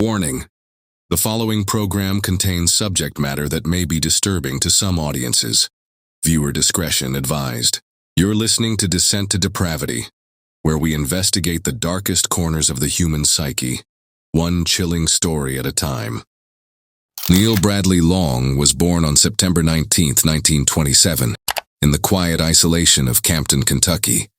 Warning: the following program contains subject matter that may be disturbing to some audiences. Viewer discretion advised. You're listening to Descent to Depravity, where we investigate the darkest corners of the human psyche, one chilling story at a time. Neal Bradley Long was born on September 19, 1927, in the quiet isolation of Campton, Kentucky,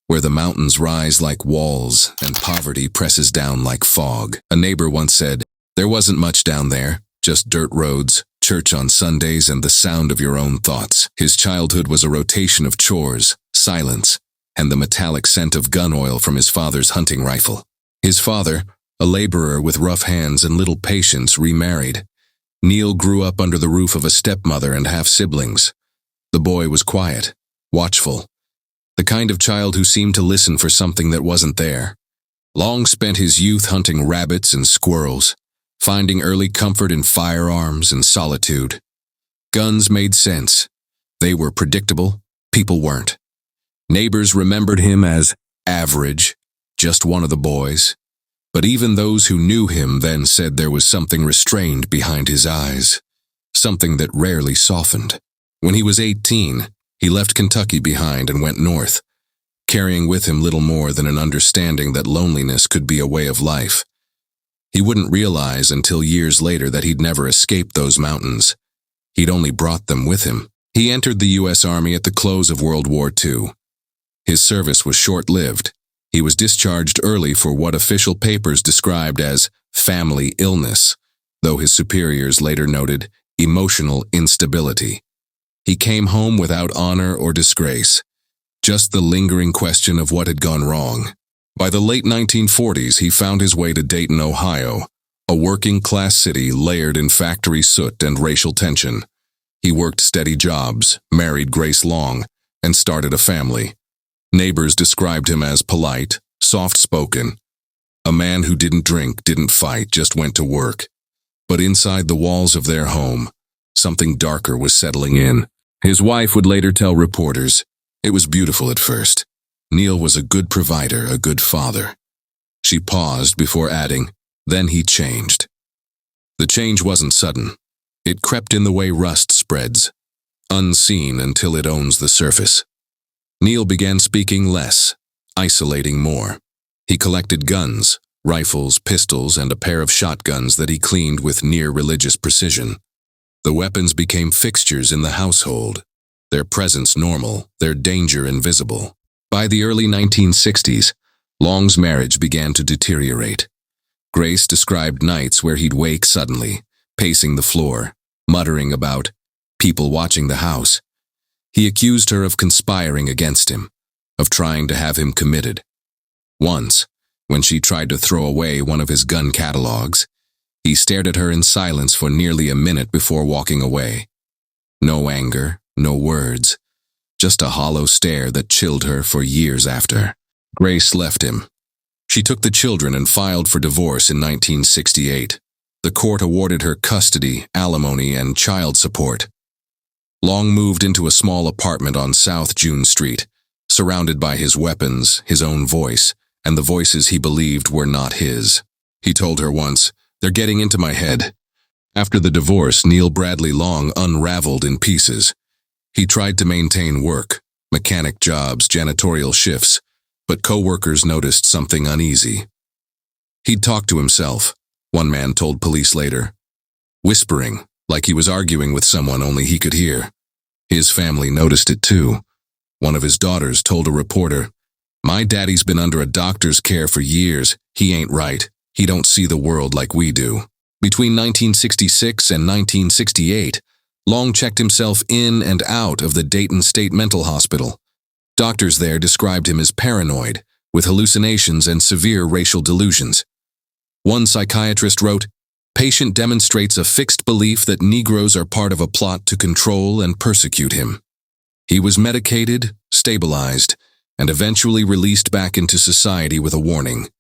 where the mountains rise like walls and poverty presses down like fog. A neighbor once said, "There wasn't much down there, just dirt roads, church on Sundays, and the sound of your own thoughts." His childhood was a rotation of chores, silence, and the metallic scent of gun oil from his father's hunting rifle. His father, a laborer with rough hands and little patience, remarried. Neal grew up under the roof of a stepmother and half-siblings. The boy was quiet, watchful, the kind of child who seemed to listen for something that wasn't there. Long spent his youth hunting rabbits and squirrels, finding early comfort in firearms and solitude. Guns made sense. They were predictable, people weren't. Neighbors remembered him as average, just one of the boys. But even those who knew him then said there was something restrained behind his eyes, something that rarely softened. When he was 18, he left Kentucky behind and went north, carrying with him little more than an understanding that loneliness could be a way of life. He wouldn't realize until years later that he'd never escaped those mountains. He'd only brought them with him. He entered the U.S. Army at the close of World War II. His service was short-lived. He was discharged early for what official papers described as family illness, though his superiors later noted emotional instability. He came home without honor or disgrace, just the lingering question of what had gone wrong. By the late 1940s, he found his way to Dayton, Ohio, a working-class city layered in factory soot and racial tension. He worked steady jobs, married Grace Long, and started a family. Neighbors described him as polite, soft-spoken, a man who didn't drink, didn't fight, just went to work. But inside the walls of their home, something darker was settling in. His wife would later tell reporters, "It was beautiful at first. Neal was a good provider, a good father." She paused before adding, "Then he changed." The change wasn't sudden. It crept in the way rust spreads, unseen until it owns the surface. Neal began speaking less, isolating more. He collected guns, rifles, pistols, and a pair of shotguns that he cleaned with near-religious precision. The weapons became fixtures in the household, their presence normal, their danger invisible. By the early 1960s, Long's marriage began to deteriorate. Grace described nights where he'd wake suddenly, pacing the floor, muttering about people watching the house. He accused her of conspiring against him, of trying to have him committed. Once, when she tried to throw away one of his gun catalogs, he stared at her in silence for nearly a minute before walking away. No anger, no words, just a hollow stare that chilled her for years after. Grace left him. She took the children and filed for divorce in 1968. The court awarded her custody, alimony, and child support. Long moved into a small apartment on South June Street, surrounded by his weapons, his own voice, and the voices he believed were not his. He told her once, "They're getting into my head." After the divorce, Neal Bradley Long unraveled in pieces. He tried to maintain work, mechanic jobs, janitorial shifts, but co-workers noticed something uneasy. He'd talk to himself, one man told police later, whispering, like he was arguing with someone only he could hear. His family noticed it too. One of his daughters told a reporter, "My daddy's been under a doctor's care for years. He ain't right. He don't see the world like we do." Between 1966 and 1968, Long checked himself in and out of the Dayton State Mental Hospital. Doctors there described him as paranoid, with hallucinations and severe racial delusions. One psychiatrist wrote, "Patient demonstrates a fixed belief that Negroes are part of a plot to control and persecute him." He was medicated, stabilized, and eventually released back into society with a warning.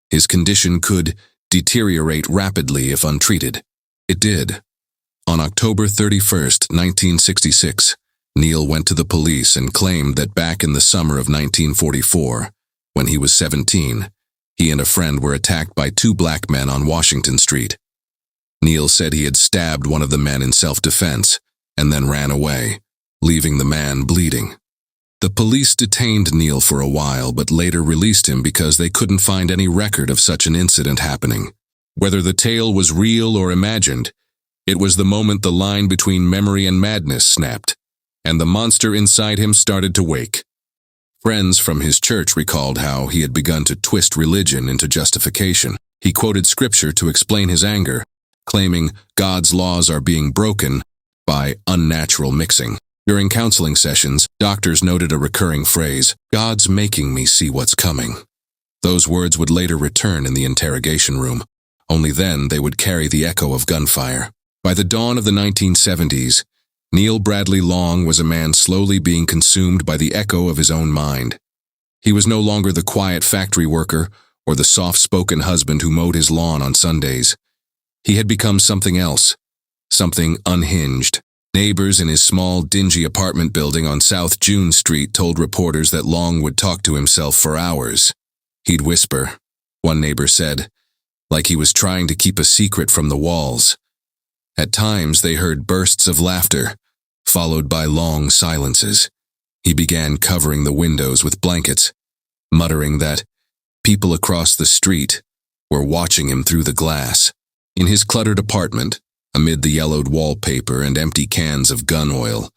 His condition could deteriorate rapidly if untreated. It did. On October 31, 1966, Neal went to the police and claimed that back in the summer of 1944, when he was 17, He and a friend were attacked by two black men on Washington Street. Neal said he had stabbed one of the men in self-defense and then ran away, leaving the man bleeding. The police detained Neal for a while but later released him because they couldn't find any record of such an incident happening. Whether the tale was real or imagined, it was the moment the line between memory and madness snapped, and the monster inside him started to wake. Friends from his church recalled how he had begun to twist religion into justification. He quoted scripture to explain his anger, claiming God's laws are being broken by unnatural mixing. During counseling sessions, doctors noted a recurring phrase, "God's making me see what's coming." Those words would later return in the interrogation room. Only then they would carry the echo of gunfire. By the dawn of the 1970s, Neal Bradley Long was a man slowly being consumed by the echo of his own mind. He was no longer the quiet factory worker or the soft-spoken husband who mowed his lawn on Sundays. He had become something else, something unhinged. Neighbors in his small, dingy apartment building on South June Street told reporters that Long would talk to himself for hours. He'd whisper, one neighbor said, like he was trying to keep a secret from the walls. At times they heard bursts of laughter, followed by long silences. He began covering the windows with blankets, muttering that people across the street were watching him through the glass. In his cluttered apartment, amid the yellowed wallpaper and empty cans of gun oil,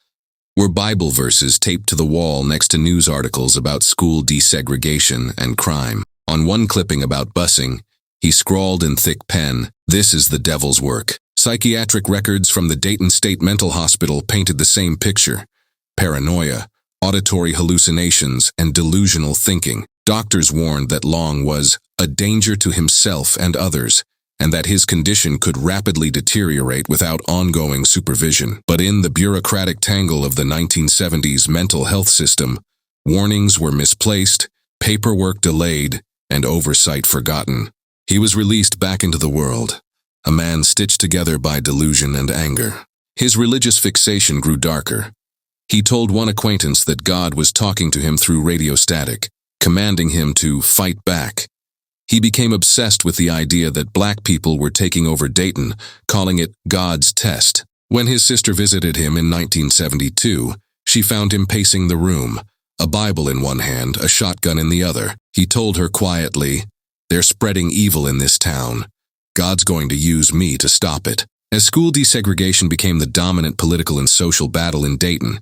were Bible verses taped to the wall next to news articles about school desegregation and crime. On one clipping about busing, he scrawled in thick pen, "This is the devil's work." Psychiatric records from the Dayton State Mental Hospital painted the same picture: paranoia, auditory hallucinations, and delusional thinking. Doctors warned that Long was a danger to himself and others, and that his condition could rapidly deteriorate without ongoing supervision. But in the bureaucratic tangle of the 1970s mental health system, warnings were misplaced, paperwork delayed, and oversight forgotten. He was released back into the world, a man stitched together by delusion and anger. His religious fixation grew darker. He told one acquaintance that God was talking to him through radio static, commanding him to fight back. He became obsessed with the idea that black people were taking over Dayton, calling it God's test. When his sister visited him in 1972, she found him pacing the room, a Bible in one hand, a shotgun in the other. He told her quietly, "They're spreading evil in this town. God's going to use me to stop it." As school desegregation became the dominant political and social battle in Dayton,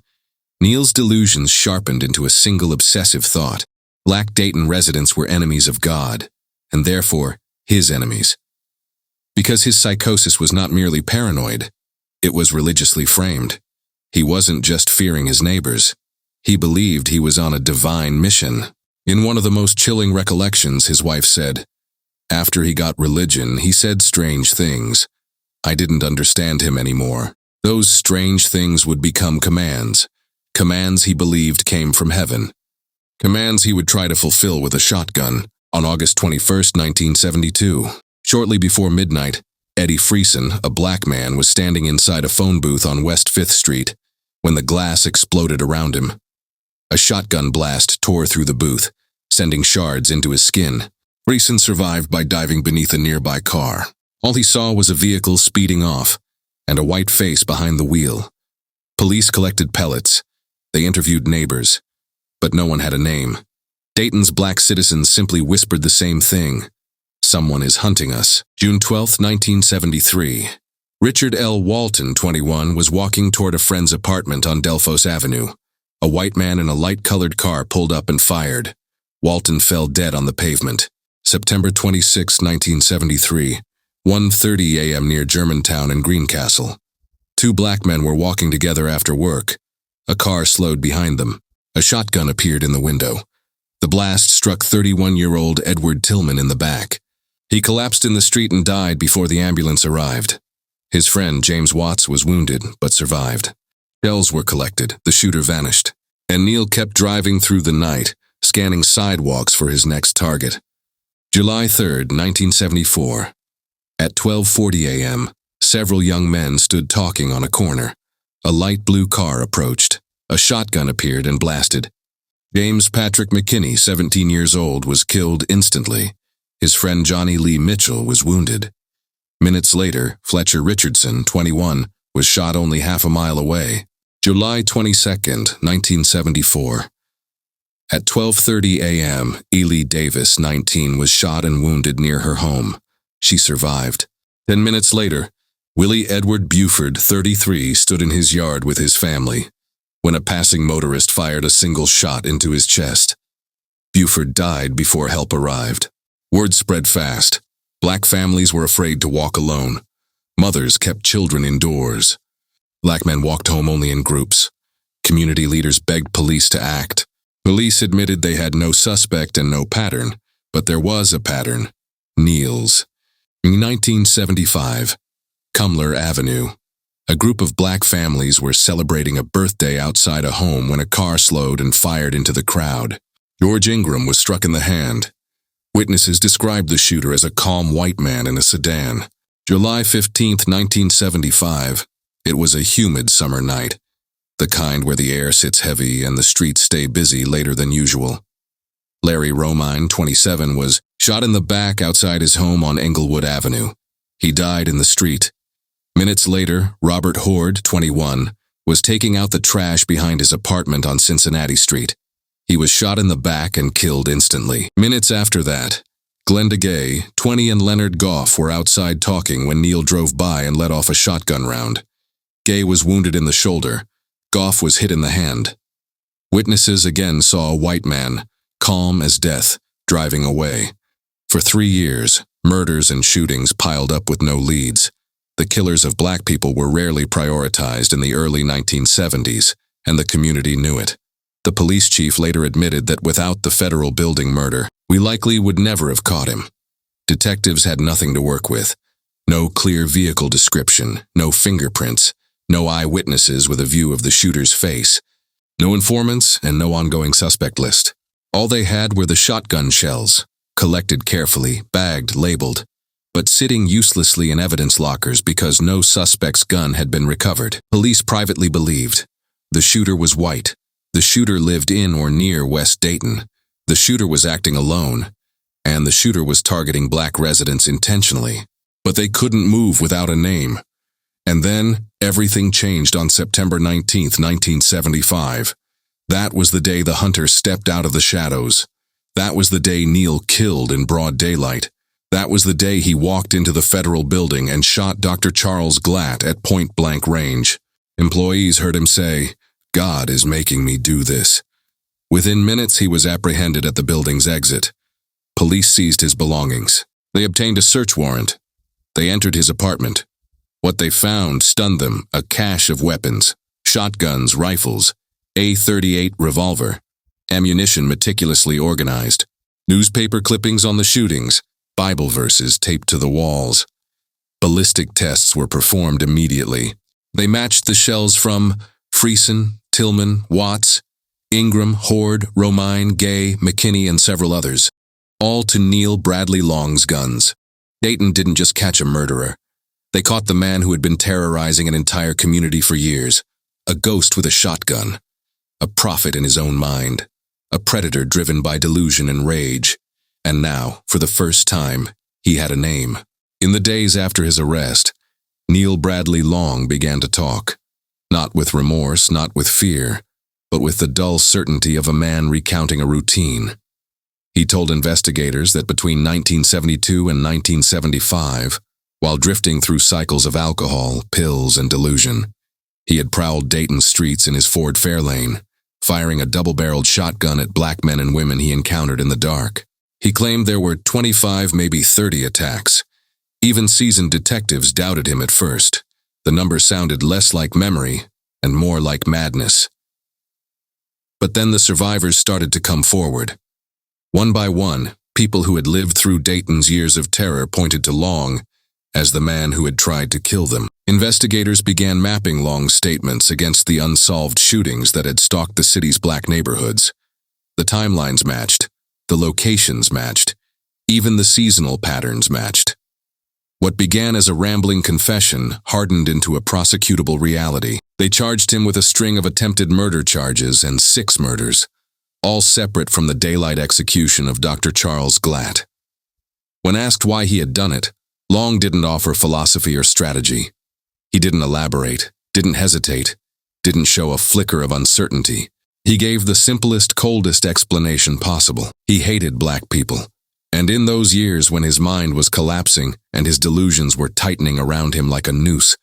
Neal's delusions sharpened into a single obsessive thought. Black Dayton residents were enemies of God, and therefore his enemies. Because his psychosis was not merely paranoid, it was religiously framed. He wasn't just fearing his neighbors. He believed he was on a divine mission. In one of the most chilling recollections, his wife said, "After he got religion, he said strange things. I didn't understand him anymore. Those strange things would become commands. Commands he believed came from heaven. Commands he would try to fulfill with a shotgun." On August 21, 1972, shortly before midnight, Eddie Friesen, a black man, was standing inside a phone booth on West 5th Street when the glass exploded around him. A shotgun blast tore through the booth, sending shards into his skin. Friesen survived by diving beneath a nearby car. All he saw was a vehicle speeding off, and a white face behind the wheel. Police collected pellets. They interviewed neighbors, but no one had a name. Dayton's black citizens simply whispered the same thing: "Someone is hunting us." June 12, 1973. Richard L. Walton, 21, was walking toward a friend's apartment on Delphos Avenue. A white man in a light-colored car pulled up and fired. Walton fell dead on the pavement. September 26, 1973, 1:30 a.m. near Germantown and Greencastle. Two black men were walking together after work. A car slowed behind them. A shotgun appeared in the window. The blast struck 31-year-old Edward Tillman in the back. He collapsed in the street and died before the ambulance arrived. His friend, James Watts, was wounded but survived. Shells were collected, the shooter vanished, and Neal kept driving through the night, scanning sidewalks for his next target. July 3, 1974. At 12:40 a.m., several young men stood talking on a corner. A light blue car approached. A shotgun appeared and blasted. James Patrick McKinney, 17 years old, was killed instantly. His friend Johnny Lee Mitchell was wounded. Minutes later, Fletcher Richardson, 21, was shot only half a mile away. July 22, 1974. At 12:30 a.m., Ely Davis, 19, was shot and wounded near her home. She survived. 10 minutes later, Willie Edward Buford, 33, stood in his yard with his family when a passing motorist fired a single shot into his chest. Buford died before help arrived. Word spread fast. Black families were afraid to walk alone. Mothers kept children indoors. Black men walked home only in groups. Community leaders begged police to act. Police admitted they had no suspect and no pattern, but there was a pattern. Neal's. In 1975, Cumler Avenue. A group of black families were celebrating a birthday outside a home when a car slowed and fired into the crowd. George Ingram was struck in the hand. Witnesses described the shooter as a calm white man in a sedan. July 15, 1975. It was a humid summer night, the kind where the air sits heavy and the streets stay busy later than usual. Larry Romine, 27, was shot in the back outside his home on Englewood Avenue. He died in the street. Minutes later, Robert Horde, 21, was taking out the trash behind his apartment on Cincinnati Street. He was shot in the back and killed instantly. Minutes after that, Glenda Gay, 20, and Leonard Goff were outside talking when Neal drove by and let off a shotgun round. Gay was wounded in the shoulder. Goff was hit in the hand. Witnesses again saw a white man, calm as death, driving away. For 3 years, murders and shootings piled up with no leads. The killers of black people were rarely prioritized in the early 1970s, and the community knew it. The police chief later admitted that without the federal building murder, we likely would never have caught him. Detectives had nothing to work with. No clear vehicle description, no fingerprints, no eyewitnesses with a view of the shooter's face, no informants, and no ongoing suspect list. All they had were the shotgun shells, collected carefully, bagged, labeled, but sitting uselessly in evidence lockers because no suspect's gun had been recovered. Police privately believed the shooter was white. The shooter lived in or near West Dayton. The shooter was acting alone, and the shooter was targeting black residents intentionally. But they couldn't move without a name. And then, everything changed on September 19, 1975. That was the day the hunter stepped out of the shadows. That was the day Neal killed in broad daylight. That was the day he walked into the federal building and shot Dr. Charles Glatt at point-blank range. Employees heard him say, "God is making me do this." Within minutes, he was apprehended at the building's exit. Police seized his belongings. They obtained a search warrant. They entered his apartment. What they found stunned them: a cache of weapons, shotguns, rifles, .38 revolver, ammunition meticulously organized, newspaper clippings on the shootings, Bible verses taped to the walls. Ballistic tests were performed immediately. They matched the shells from Friesen, Tillman, Watts, Ingram, Horde, Romine, Gay, McKinney, and several others, all to Neal Bradley Long's guns. Dayton didn't just catch a murderer. They caught the man who had been terrorizing an entire community for years, a ghost with a shotgun, a prophet in his own mind, a predator driven by delusion and rage. And now, for the first time, he had a name. In the days after his arrest, Neal Bradley Long began to talk. Not with remorse, not with fear, but with the dull certainty of a man recounting a routine. He told investigators that between 1972 and 1975, while drifting through cycles of alcohol, pills, and delusion, he had prowled Dayton streets in his Ford Fairlane, firing a double-barreled shotgun at black men and women he encountered in the dark. He claimed there were 25, maybe 30 attacks. Even seasoned detectives doubted him at first. The number sounded less like memory and more like madness. But then the survivors started to come forward. One by one, people who had lived through Dayton's years of terror pointed to Long as the man who had tried to kill them. Investigators began mapping Long's statements against the unsolved shootings that had stalked the city's black neighborhoods. The timelines matched. The locations matched. Even the seasonal patterns matched. What began as a rambling confession hardened into a prosecutable reality. They charged him with a string of attempted murder charges and 6 murders, all separate from the daylight execution of Dr. Charles Glatt. When asked why he had done it, Long didn't offer philosophy or strategy. He didn't elaborate, didn't hesitate, didn't show a flicker of uncertainty. He gave the simplest, coldest explanation possible. He hated black people. And in those years when his mind was collapsing and his delusions were tightening around him like a noose,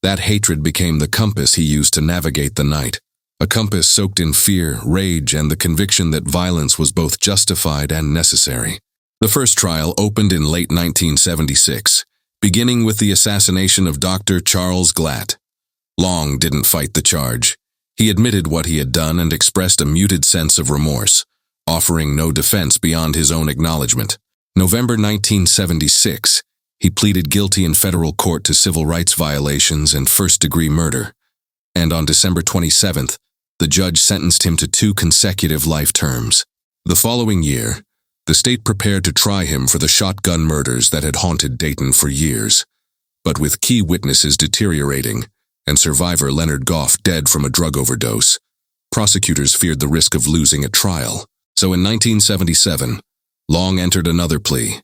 that hatred became the compass he used to navigate the night. A compass soaked in fear, rage, and the conviction that violence was both justified and necessary. The first trial opened in late 1976, beginning with the assassination of Dr. Charles Glatt. Long didn't fight the charge. He admitted what he had done and expressed a muted sense of remorse, offering no defense beyond his own acknowledgement. November 1976, he pleaded guilty in federal court to civil rights violations and first-degree murder. And on December 27th, the judge sentenced him to 2 consecutive life terms. The following year, the state prepared to try him for the shotgun murders that had haunted Dayton for years. But with key witnesses deteriorating and survivor Leonard Goff dead from a drug overdose, prosecutors feared the risk of losing a trial. So in 1977, Long entered another plea,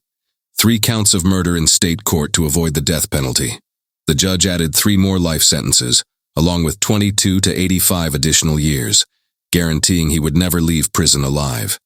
3 counts of murder in state court to avoid the death penalty. The judge added 3 more life sentences, along with 22 to 85 additional years, guaranteeing he would never leave prison alive.